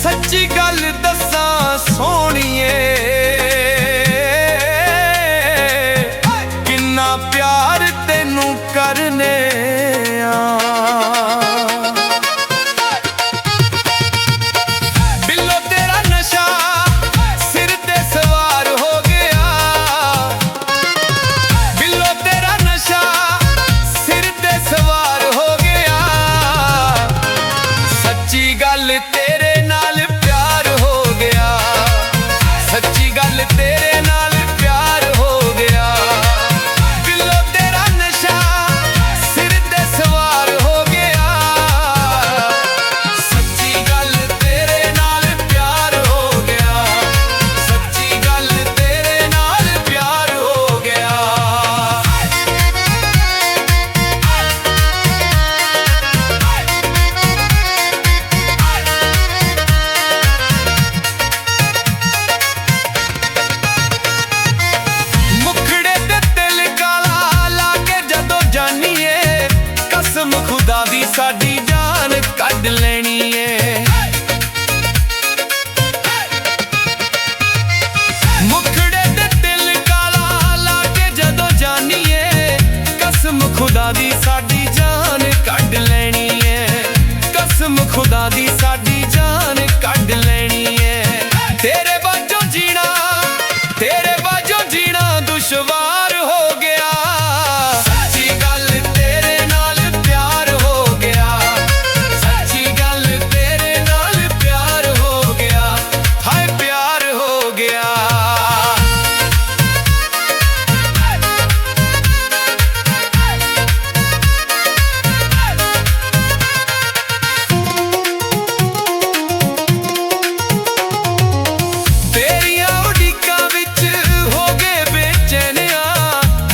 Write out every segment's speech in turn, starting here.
सच्ची गल दसां सोहणीए किन्ना प्यार तेनू करने बिल्लो तेरा नशा सिर ते सवार हो गया। बिल्लो तेरा नशा सिर ते सवार हो गया। सच्ची गल तेरे नाल प्यार हो गया। सच्ची गल तेरे नाल प्यार हो गया। बिल्लो तेरा नशा सिर ते सवार हो गया। सच्ची गल तेरे नाल प्यार हो गया। सच्ची गल तेरे नाल प्यार हो गया। मुखड़े ते दिल काला लाके जदों जानीए कसम खुदा दी साडी जान कढ लेनी है। मुखड़े ते दिल काला लाके जदों जानीए कसम खुदा दी साडी जान कढ लेनी है। कसम खुदा दी साडी जान कढ लेनी है। तेरे बाजों जीना दुश्वार हो गया। सच्ची गल तेरे नाल प्यार हो गया। सच्ची गल तेरे नाल प्यार हो गया। हाय प्यार हो गया। तेरियां उड़ीकां विच हो गए बेचैनिया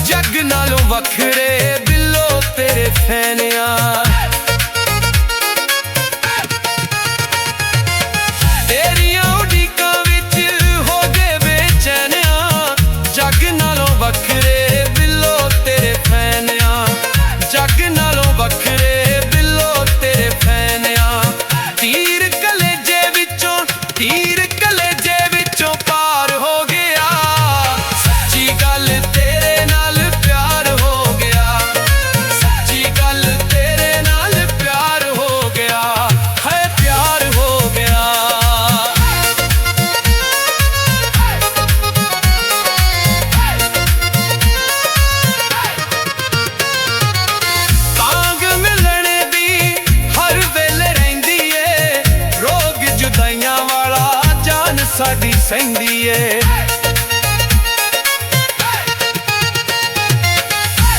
जग नालों वखरे बिल्लो तेरे फैनिया। तेरियां उड़ीकां विच हो गए बेचैनिया जग नालों वखरे बिल्लो तेरे फैनिया। जग नालों वखरे बिल्लो तेरे फैनिया। तीर कलेजे विचों पार हो गया। सच्ची गल तेरे नाल प्यार हो गया। सच्ची गल तेरे नाल प्यार हो गया। है प्यार हो गया। तांग मिलने दी हर वेले रहिंदी ए रोग जुदाइयां वाला जान साडी सहिंदी ए।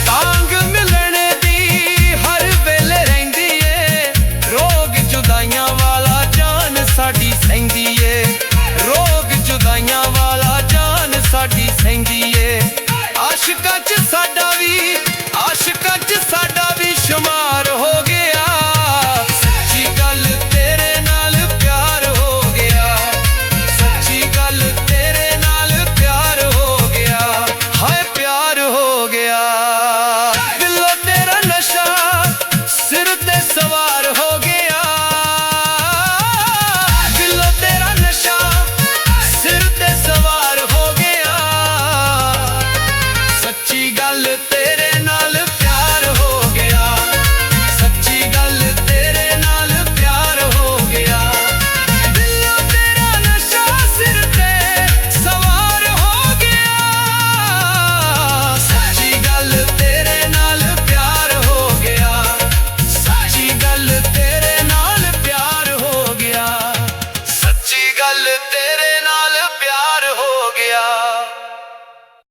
तांग मिलने दी हर वेले रहिंदी ए रोग जुदाइयां वाला जान साडी सहिंदी ए। रोग जुदाइयां वाला जान साडी सहिंदी ए। आशिकां च